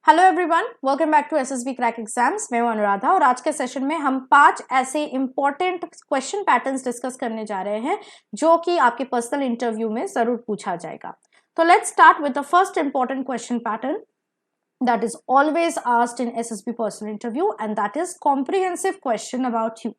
Hello everyone, welcome back to SSB crack exams. मैं हूं अनुराधा और आज के सेशन में हम 5 ऐसे इंपॉर्टेंट क्वेश्चन पैटर्न्स डिस्कस करने जा रहे हैं जो कि आपके पर्सनल इंटरव्यू में जरूर पूछा जाएगा। तो let's start with the first important question pattern that is always asked in SSB personal interview, and that is comprehensive question about you.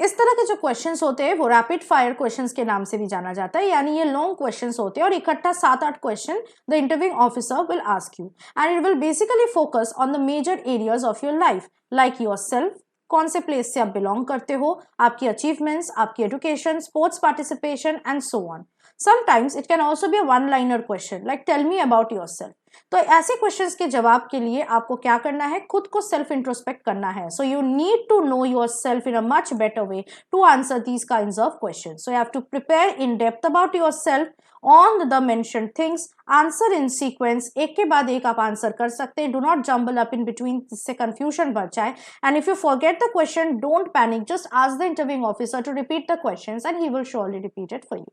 इस तरह के जो क्वेश्चंस होते हैं वो रैपिड फायर क्वेश्चंस के नाम से भी जाना जाता है, यानी ये लॉन्ग क्वेश्चंस होते हैं और इकट्ठा 7-8 question the interviewing officer will ask you and it will basically focus on the major areas of your life, like yourself, कौन से प्लेस से आप बिलोंग करते हो, आपकी अचीवमेंट्स, आपकी education, sports participation and so on. Sometimes it can also be a one liner question like tell me about yourself. तो ऐसे क्वेश्चंस के जवाब के लिए आपको क्या करना है, खुद को सेल्फ इंट्रोस्पेक्ट करना है। So you need to know yourself in a much better way to answer these kinds of questions. So you have to prepare in depth about yourself on the mentioned things, answer in sequence, एक के बाद एक आप answer कर सकते हैं। Do not jumble up in between, जिससे confusion बढ़ जाए। And if you forget the question, don't panic, just ask the interviewing officer to repeat the questions and he will surely repeat it for you.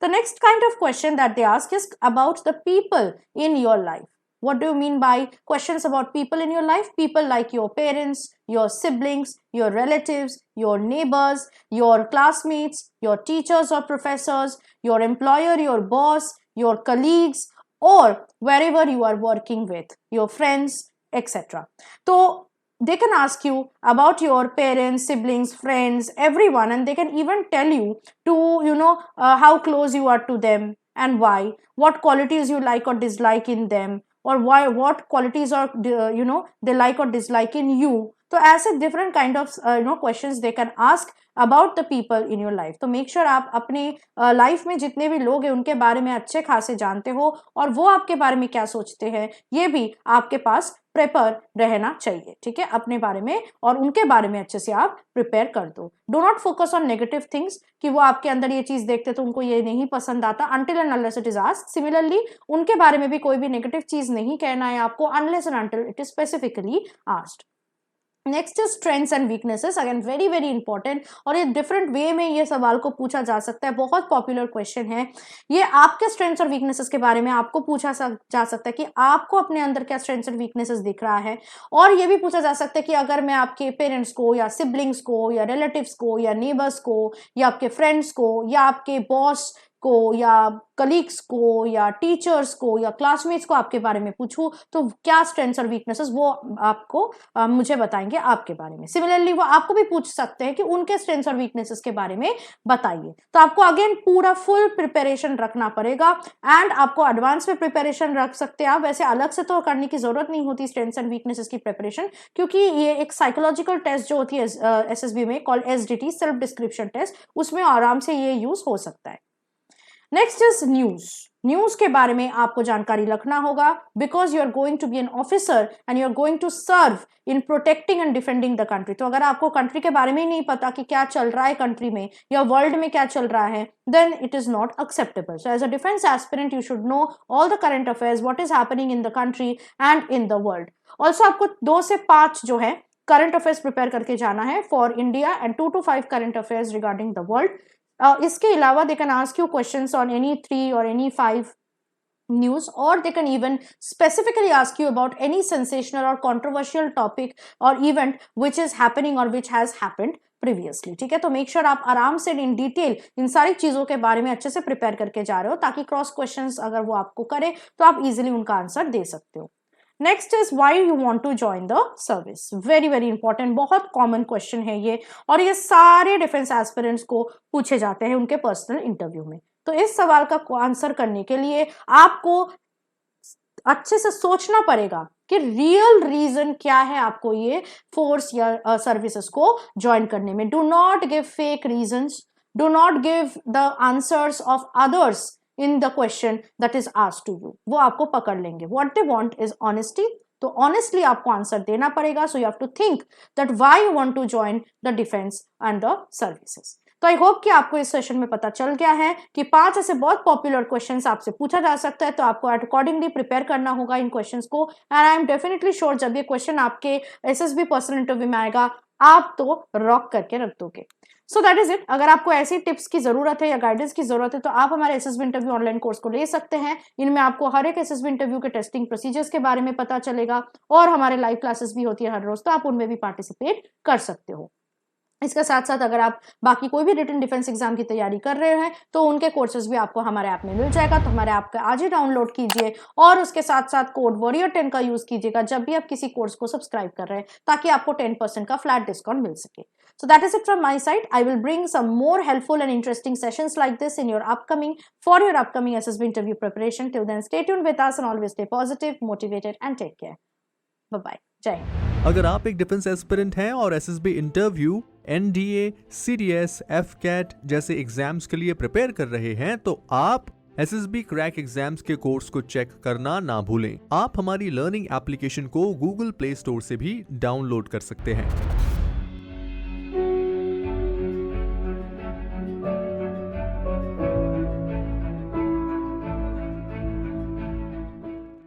The next kind of question that they ask is about the people in your life. What do you mean by questions about people in your life? People like your parents, your siblings, your relatives, your neighbors, your classmates, your teachers or professors, your employer, your boss, your colleagues, or wherever you are working with, your friends, etc. So they can ask you about your parents, siblings, friends, everyone, and they can even tell you to how close you are to them and why, what qualities you like or dislike in them, or why, what qualities are they like or dislike in you. तो ऐसे different kind of questions they can ask about the people in your life. तो make sure आप अपने life में जितने भी लोग हैं उनके बारे में अच्छे खासे जानते हो और वो आपके बारे में क्या सोचते हैं ये भी आपके पास प्रिपेयर रहना चाहिए। ठीक है, अपने बारे में और उनके बारे में अच्छे से आप प्रिपेयर कर दो। Do not focus on negative things कि वो आपके अंदर ये चीज देखते तो उनको ये नहीं पसंद आता, until and unless it is asked. Similarly उनके बारे में भी कोई भी नेगेटिव चीज नहीं कहना है आपको, unless and until it is specifically asked. Next is strengths and weaknesses, again very very important, और ये डिफरेंट वे में ये सवाल को पूछा जा सकता है। बहुत पॉपुलर क्वेश्चन है ये। आपके स्ट्रेंथ्स और वीकनेसेस के बारे में आपको पूछा जा सकता है कि आपको अपने अंदर क्या स्ट्रेंथ्स एंड वीकनेसेस दिख रहा है। और ये भी पूछा जा सकता है कि अगर मैं आपके पेरेंट्स को या सिबलिंग्स को या रिलेटिव्स को या नेबर्स को या आपके फ्रेंड्स को या आपके बॉस को या कलीग्स को या टीचर्स को या क्लासमेट्स को आपके बारे में पूछूं तो क्या स्ट्रेंथ्स और वीकनेसेस वो आपको मुझे बताएंगे आपके बारे में। सिमिलरली वो आपको भी पूछ सकते हैं कि उनके स्ट्रेंथ्स और वीकनेसेस के बारे में बताइए। तो आपको अगेन पूरा फुल प्रिपरेशन रखना पड़ेगा एंड आपको एडवांस में प्रिपरेशन रख सकते हैं आप। वैसे अलग से तो करने की जरूरत नहीं होती स्ट्रेंथ्स एंड वीकनेसेस की प्रिपरेशन, क्योंकि ये एक साइकोलॉजिकल टेस्ट जो होती है एसएसबी में called SDT, self description test, उसमें आराम से ये यूज हो सकता है। Next is news. न्यूज के बारे में आपको जानकारी रखना होगा because you are going to be an officer and you are going to serve in protecting and defending the country. तो अगर आपको कंट्री के बारे में ही नहीं पता कि क्या चल रहा है कंट्री में या वर्ल्ड में क्या चल रहा है, then it is not acceptable. So as a defence aspirant you should know all the current affairs, what is happening in the country and in the world. Also आपको 2 से 5 जो है करंट अफेयर्स प्रिपेयर करके जाना है for India and 2 to 5 current affairs regarding the world. इसके अलावा they can ask you questions on any 3 or any 5 news, or they can even specifically ask you about any sensational or controversial topic or event which is happening or which has happened previously। ठीक है, तो make sure आप आराम से in detail in सारी चीजों के बारे में अच्छे से प्रिपेयर करके जा रहे हो ताकि क्रॉस क्वेश्चंस अगर वो आपको करे तो आप इजीली उनका आंसर दे सकते हो। Next is why you want to join the service. Very very important, बहुत कॉमन क्वेश्चन है ये और ये सारे डिफेंस एस्पिरेंट्स को पूछे जाते हैं उनके पर्सनल इंटरव्यू में। तो इस सवाल का आंसर करने के लिए आपको अच्छे से सोचना पड़ेगा कि रियल रीजन क्या है आपको ये फोर्स या सर्विसेज को ज्वाइन करने में। Do not give fake reasons, do not give the answers of others in the question that is asked to you, वो आपको पकड़ लेंगे। what they want is honesty, तो honestly आपको आंसर देना पड़ेगा। so you have to think that why you want to join the defense and the services। तो I hope कि आपको इस सेशन में पता चल गया है कि 5 ऐसे बहुत पॉपुलर क्वेश्चंस आपसे पूछा जा सकता है, तो आपको अकॉर्डिंगली प्रिपेयर करना होगा इन क्वेश्चंस को। And I am definitely sure जब ये क्वेश्चन आपके एसएसबी पर्सनल इंटरव्यू में आएगा आप तो रॉक करके रख दोगे। So that is it. अगर आपको ऐसी टिप्स की जरूरत है या गाइडेंस की जरूरत है तो आप हमारे एसएसबी इंटरव्यू ऑनलाइन कोर्स को ले सकते हैं। इनमें आपको हर एक एसएसबी इंटरव्यू के टेस्टिंग प्रोसीजर्स के बारे में पता चलेगा और हमारे लाइव क्लासेस भी होती है हर रोज, तो आप उनमें भी पार्टिसिपेट कर सकते हो। इसके साथ साथ अगर आप बाकी कोई भी रिटन डिफेंस एग्जाम की तैयारी कर रहे हैं तो उनके कोर्सेज भी आपको हमारे ऐप में मिल जाएगा। तो हमारे ऐप का आज ही डाउनलोड कीजिए और उसके साथ साथ कोड वॉरियर 10 का यूज कीजिएगा जब भी आप किसी कोर्स को सब्सक्राइब कर रहे हैं, ताकि आपको 10% का फ्लैट डिस्काउंट मिल सके। So that is it from my side. I will bring some more helpful and interesting sessions like this in your upcoming SSB interview preparation. Till then, stay tuned with us and always stay positive, motivated and take care. Bye bye. जय हिंद। अगर आप एक defence aspirant हैं और SSB interview, NDA, CDS, AFCAT जैसे exams के लिए prepare कर रहे हैं तो आप एसएसबी क्रैक एग्जाम्स के कोर्स को चेक करना ना भूलें। आप हमारी लर्निंग एप्लीकेशन को गूगल प्ले स्टोर से भी डाउनलोड कर सकते हैं।